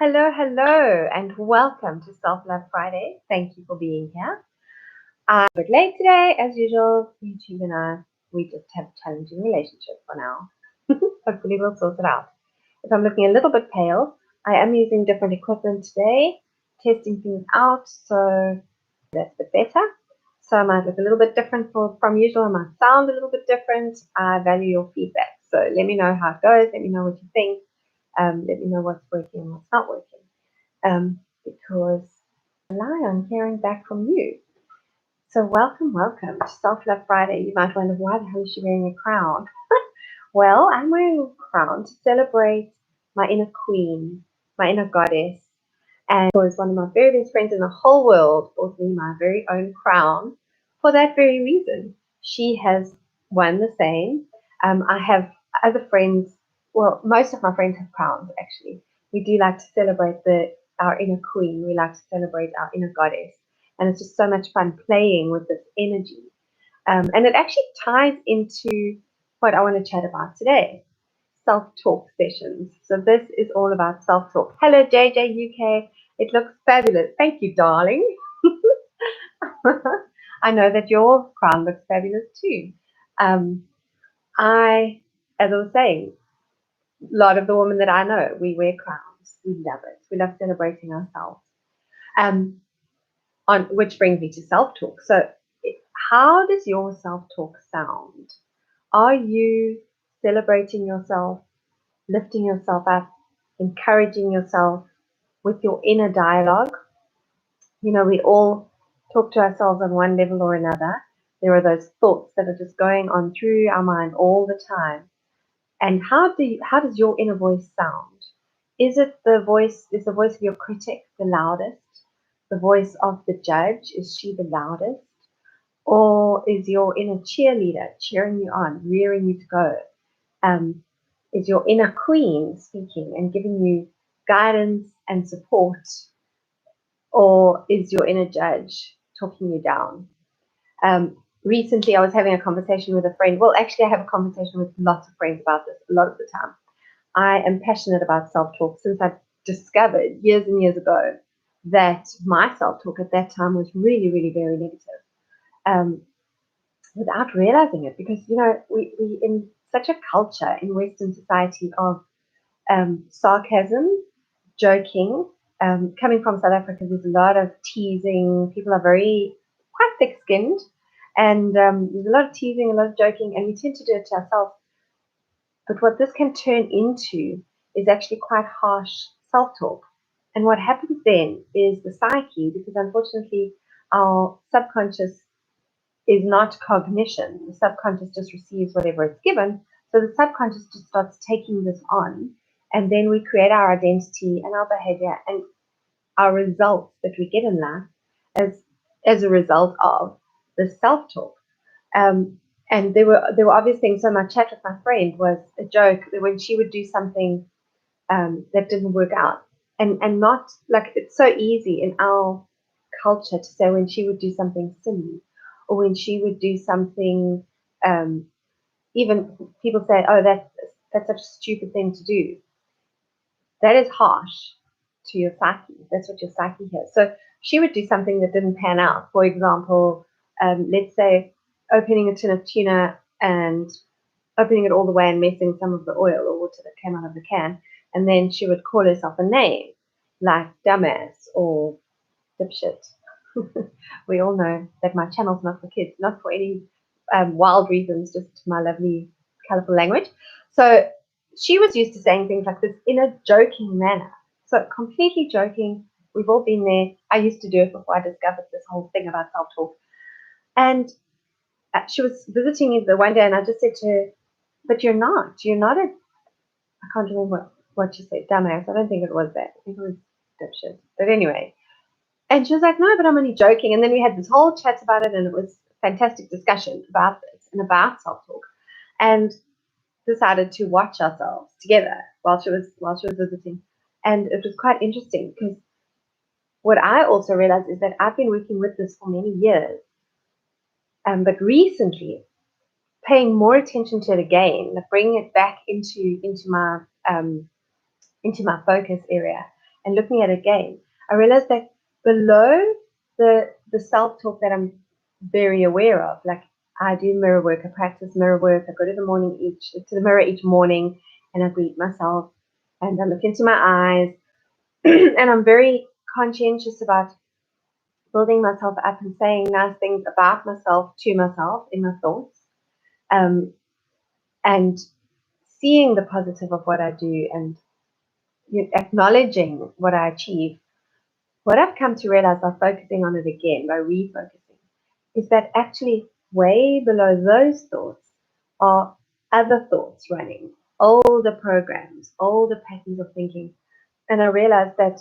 Hello, hello, and welcome to Self Love Friday. Thank you for being here. I'm a bit late today, as usual. YouTube and we just have a challenging relationship for now. Hopefully, we'll sort it out. If I'm looking a little bit pale, I am using different equipment today, testing things out, so that's a bit better. So I might look a little bit different from usual. I might sound a little bit different. I value your feedback. So let me know how it goes. Let me know what you think. Let me know what's working and what's not working. Because I rely on hearing back from you. So welcome to Self Love Friday. You might wonder, why the hell is she wearing a crown? Well, I'm wearing a crown to celebrate my inner queen, my inner goddess, and was one of my very best friends in the whole world bought me my very own crown for that very reason. She has won the same. I have other friends, well, most of my friends have crowns actually. We do like to celebrate our inner queen. We like to celebrate our inner goddess. And it's just so much fun playing with this energy. And it actually ties into what I want to chat about today, self-talk sessions. So this is all about self-talk. Hello, JJ UK. It looks fabulous. Thank you, darling. I know that your crown looks fabulous too. Um, as I was saying, a lot of the women that I know, we wear crowns. We love it. We love celebrating ourselves. Um, which brings me to self-talk. So, how does your self-talk sound? Are you celebrating yourself, lifting yourself up, encouraging yourself with your inner dialogue? You know, we all talk to ourselves on one level or another. There are those thoughts that are just going on through our mind all the time. And how does your inner voice sound? Is the voice of your critic the loudest? The voice of the judge, is she the loudest? Or is your inner cheerleader cheering you on, rearing you to go? Is your inner queen speaking and giving you guidance and support? Or is your inner judge talking you down? Recently, I was having a conversation with a friend. Well, actually, I have a conversation with lots of friends about this a lot of the time. I am passionate about self-talk since I discovered years and years ago that my self-talk at that time was really, really very negative. Without realizing it, because we in such a culture in Western society of sarcasm, joking. Coming from South Africa, there's a lot of teasing. People are very quite thick-skinned, and there's a lot of teasing, a lot of joking, and we tend to do it to ourselves. But what this can turn into is actually quite harsh self-talk. And what happens then is the psyche, because unfortunately our subconscious is not cognition. The subconscious just receives whatever it's given. So the subconscious just starts taking this on, and then we create our identity and our behavior and our results that we get in life as a result of the self-talk. And there were obvious things. So my chat with my friend was a joke that when she would do something that didn't work out, and not like, it's so easy in our culture to say when she would do something silly, or when she would do something, even people say, oh, that's such a stupid thing to do. That is harsh to your psyche. That's what your psyche hears. So she would do something that didn't pan out. For example, let's say opening a tin of tuna and opening it all the way and messing some of the oil or water that came out of the can. And then she would call herself a name like dumbass or dipshit. We all know that my channel's not for kids, not for any wild reasons, just my lovely, colorful language. So she was used to saying things like this in a joking manner. So completely joking. We've all been there. I used to do it before I discovered this whole thing about self-talk. And she was visiting me the one day, and I just said to her, but you're not I can't remember what she said, dumbass. I don't think it was that. I think it was dipshit. But anyway, and she was like, no, but I'm only joking. And then we had this whole chat about it, and it was a fantastic discussion about this and about self-talk, and decided to watch ourselves together while she was visiting. And it was quite interesting because what I also realized is that I've been working with this for many years, but recently paying more attention to it again, bringing it back into my focus area, and looking at it again, I realized that below the self-talk that I'm very aware of, like I do mirror work, I practice mirror work, I go to the mirror each morning and I greet myself and I look into my eyes and I'm very conscientious about building myself up and saying nice things about myself to myself in my thoughts, and seeing the positive of what I do and acknowledging what I achieve. What I've come to realize by focusing on it again, by refocusing, is that actually way below those thoughts are other thoughts running, older programs, older patterns of thinking. And I realized that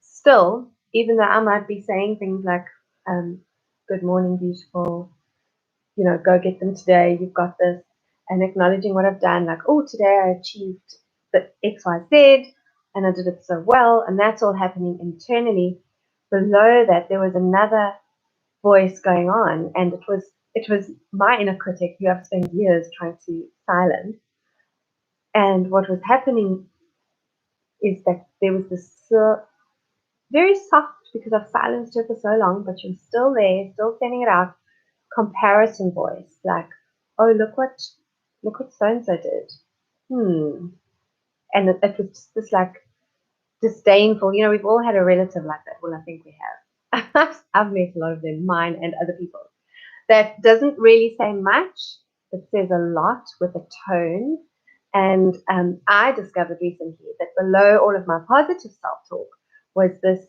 still, even though I might be saying things like, good morning, beautiful, go get them today, you've got this, and acknowledging what I've done, like, oh, today I achieved the XYZ, and I did it so well, and that's all happening internally. Below that, there was another voice going on, and it was my inner critic who I've spent years trying to silence. And what was happening is that there was this very soft, because I've silenced her for so long, but she was still there, still sending it out, comparison voice, like, oh, look what so and so did. And it was just this like disdainful. We've all had a relative like that. Well, I think we have. I've met a lot of them, mine and other people. That doesn't really say much, but says a lot with a tone. And I discovered recently that below all of my positive self-talk was this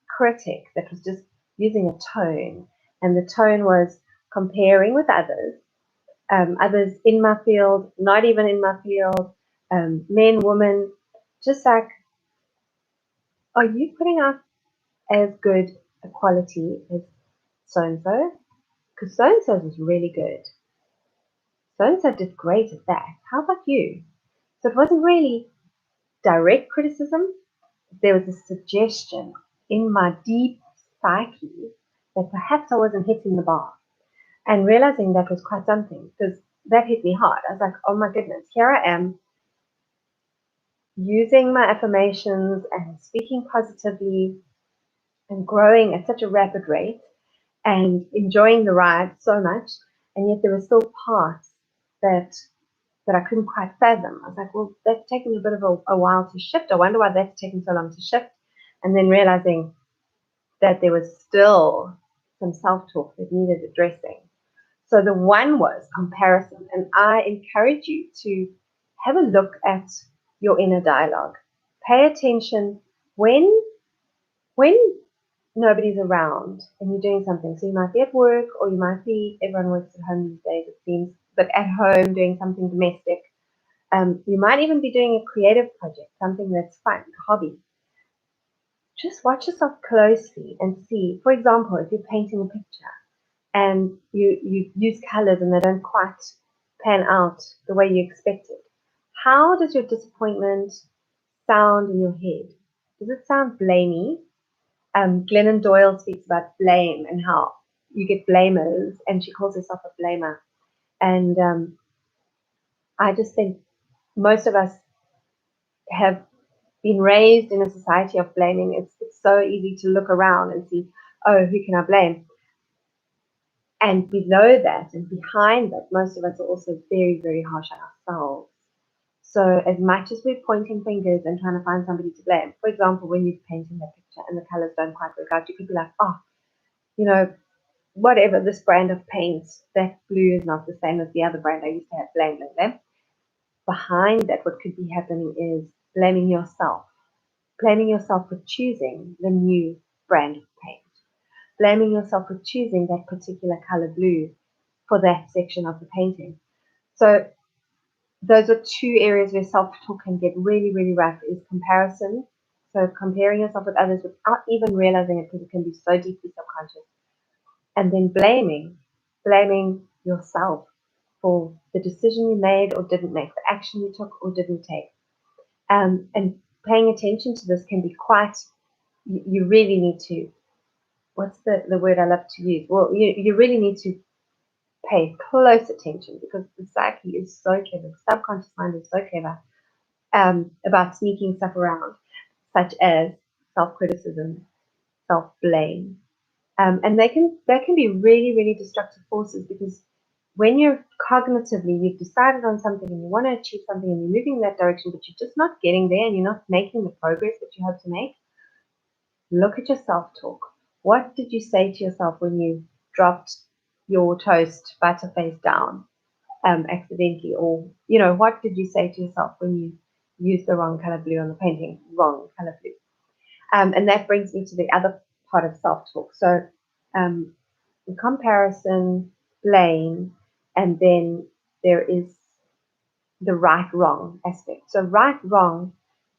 critic that was just using a tone. And the tone was comparing with others, others in my field, not even in my field, men, women, just like, are you putting out as good a quality as so-and-so? Because so-and-so is really good. So-and-so did great at that. How about you? So it wasn't really direct criticism. There was a suggestion in my deep psyche that perhaps I wasn't hitting the bar. And realizing that was quite something, because that hit me hard. I was like, oh my goodness, here I am using my affirmations and speaking positively and growing at such a rapid rate and enjoying the ride so much. And yet there were still parts that I couldn't quite fathom. I was like, well, that's taken a bit of a while to shift. I wonder why that's taken so long to shift. And then realizing that there was still some self-talk that needed addressing. So the one was comparison. And I encourage you to have a look at your inner dialogue. Pay attention when nobody's around and you're doing something. So you might be at work, or you might be, everyone works at home these days, it seems, but at home doing something domestic. You might even be doing a creative project, something that's fun, a hobby. Just watch yourself closely and see, for example, if you're painting a picture and you use colors and they don't quite pan out the way you expected. How does your disappointment sound in your head? Does it sound blamey? Glennon Doyle speaks about blame and how you get blamers, and she calls herself a blamer. And I just think most of us have been raised in a society of blaming. It's so easy to look around and see, oh, who can I blame? And below that and behind that, most of us are also very, very harsh on ourselves. So as much as we're pointing fingers and trying to find somebody to blame, for example, when you're painting that picture and the colors don't quite work out, you could be like, oh, whatever, this brand of paint, that blue is not the same as the other brand I used to have, blame them. Behind that, what could be happening is blaming yourself for choosing the new brand of paint, blaming yourself for choosing that particular color blue for that section of the painting. So those are two areas where self-talk can get really, really rough, is comparison. So comparing yourself with others without even realizing it, because it can be so deeply subconscious. And then blaming yourself for the decision you made or didn't make, the action you took or didn't take. And paying attention to this can be quite, you really need to, what's the word I love to use? Well, you really need to pay close attention, because the psyche is so clever, the subconscious mind is so clever about sneaking stuff around, such as self-criticism, self-blame. And they can be really, really destructive forces, because when you're cognitively, you've decided on something and you want to achieve something and you're moving in that direction, but you're just not getting there and you're not making the progress that you hope to make, look at your self-talk. What did you say to yourself when you dropped your toast butter face down accidentally? Or, what did you say to yourself when you used the wrong color blue on the painting? Wrong color blue. And that brings me to the other part of self-talk. So comparison, blame, and then there is the right-wrong aspect. So right-wrong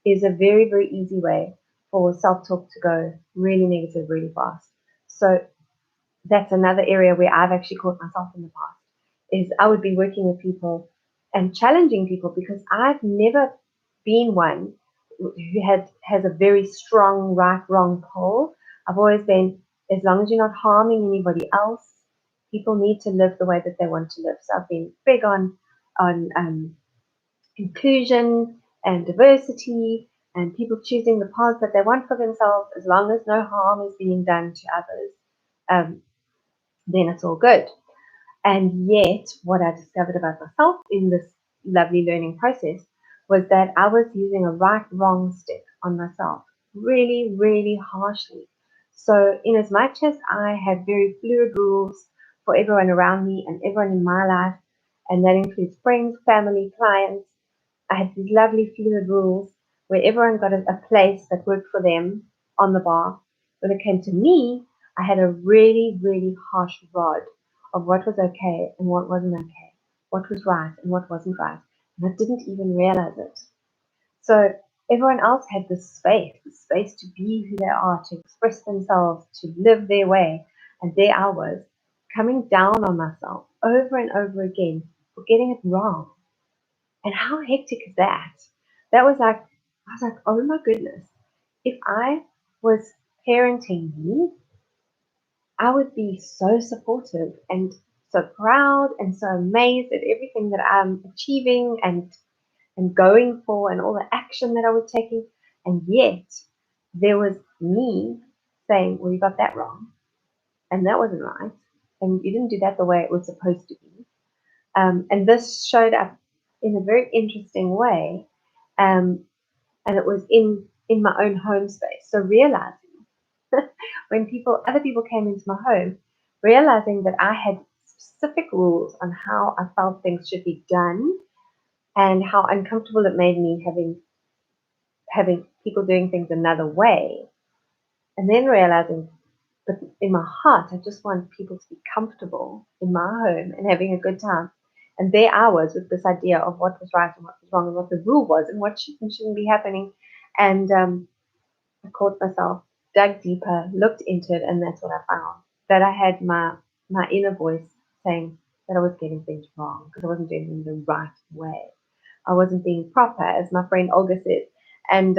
is a very, very easy way for self-talk to go really negative really fast. So that's another area where I've actually caught myself in the past, is I would be working with people and challenging people, because I've never been one who has a very strong right-wrong pole. I've always been, as long as you're not harming anybody else, people need to live the way that they want to live. So I've been big on inclusion and diversity and people choosing the paths that they want for themselves, as long as no harm is being done to others, then it's all good. And yet, what I discovered about myself in this lovely learning process was that I was using a right-wrong stick on myself really, really harshly. So, in as much as I had very fluid rules for everyone around me and everyone in my life, and that includes friends, family, clients, I had these lovely fluid rules where everyone got a place that worked for them on the bar. When it came to me, I had a really, really harsh rod of what was okay and what wasn't okay, what was right and what wasn't right. And I didn't even realize it. So everyone else had this space to be who they are, to express themselves, to live their way. And there I was, coming down on myself over and over again for getting it wrong. And how hectic is that? That was like, I was like, oh my goodness. If I was parenting me, I would be so supportive and so proud and so amazed at everything that I'm achieving and going for and all the action that I was taking. And yet there was me saying, well, you got that wrong. And that wasn't right. And you didn't do that the way it was supposed to be. And this showed up in a very interesting way. And it was in my own home space. So realizing when other people came into my home, realizing that I had specific rules on how I felt things should be done and how uncomfortable it made me having people doing things another way. And then realizing, but in my heart, I just want people to be comfortable in my home and having a good time. And there I was with this idea of what was right and what was wrong and what the rule was and what should and shouldn't be happening. And I caught myself, dug deeper, looked into it, and that's what I found. That I had my inner voice saying that I was getting things wrong because I wasn't doing them the right way. I wasn't being proper, as my friend Olga said. And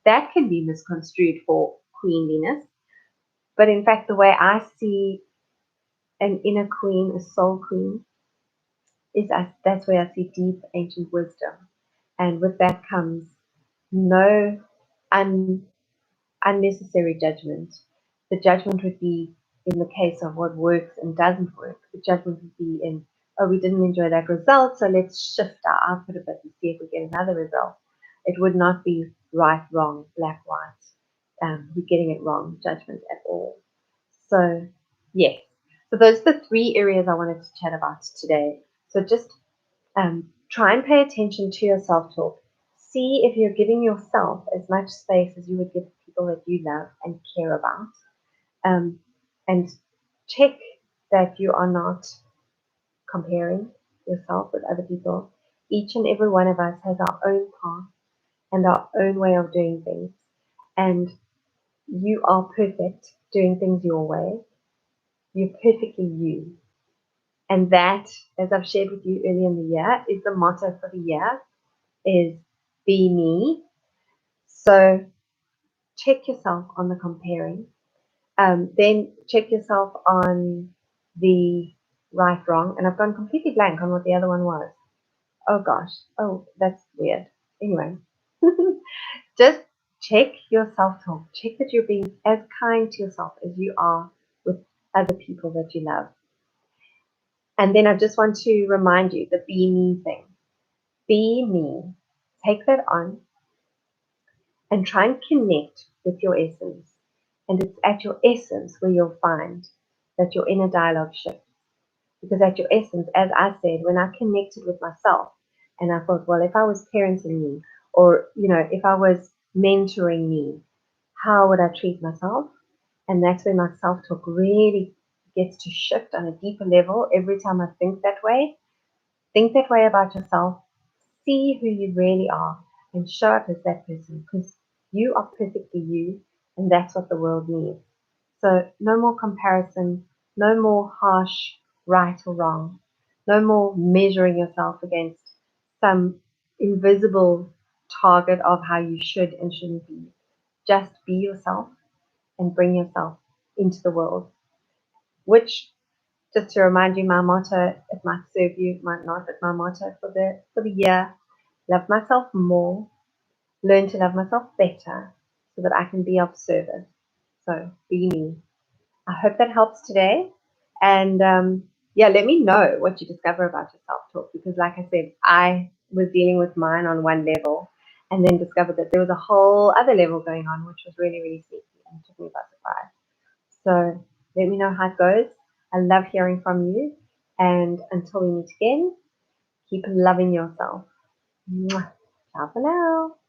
that can be misconstrued for queenliness. But in fact, the way I see an inner queen, a soul queen, is that's where I see deep ancient wisdom. And with that comes no unnecessary judgment. The judgment would be in the case of what works and doesn't work. The judgment would be in, oh, we didn't enjoy that result, so let's shift our output a bit and see if we get another result. It would not be right, wrong, black, white. You're getting it wrong judgment at all. So, yes. So those are the three areas I wanted to chat about today. So just try and pay attention to your self-talk. See if you're giving yourself as much space as you would give people that you love and care about. And check that you are not comparing yourself with other people. Each and every one of us has our own path and our own way of doing things. And you are perfect doing things your way. You're perfectly you. And that, as I've shared with you earlier in the year, is the motto for the year, is be me. So check yourself on the comparing. Then check yourself on the right, wrong. And I've gone completely blank on what the other one was. Oh gosh. Oh, that's weird. Anyway, just check your self-talk. Check that you're being as kind to yourself as you are with other people that you love. And then I just want to remind you the be me thing. Be me. Take that on and try and connect with your essence. And it's at your essence where you'll find that your inner dialogue shifts. Because at your essence, as I said, when I connected with myself and I thought, well, if I was parenting me or, if I was mentoring me, how would I treat myself? And that's when my self-talk really gets to shift on a deeper level every time I think that way. Think that way about yourself. See who you really are and show up as that person because you are perfectly you and that's what the world needs. So no more comparison, no more harsh right or wrong, no more measuring yourself against some invisible target of how you should and shouldn't be. Just be yourself and bring yourself into the world, which, just to remind you, my motto, it might serve you, it might not, but my motto for the year, love myself more, learn to love myself better so that I can be of service. So be me. I hope that helps today. And yeah, let me know what you discover about your self talk because, like I said, I was dealing with mine on one level and then discovered that there was a whole other level going on, which was really, really sneaky and took me by surprise. So let me know how it goes. I love hearing from you. And until we meet again, keep loving yourself. Mwah. Ciao for now.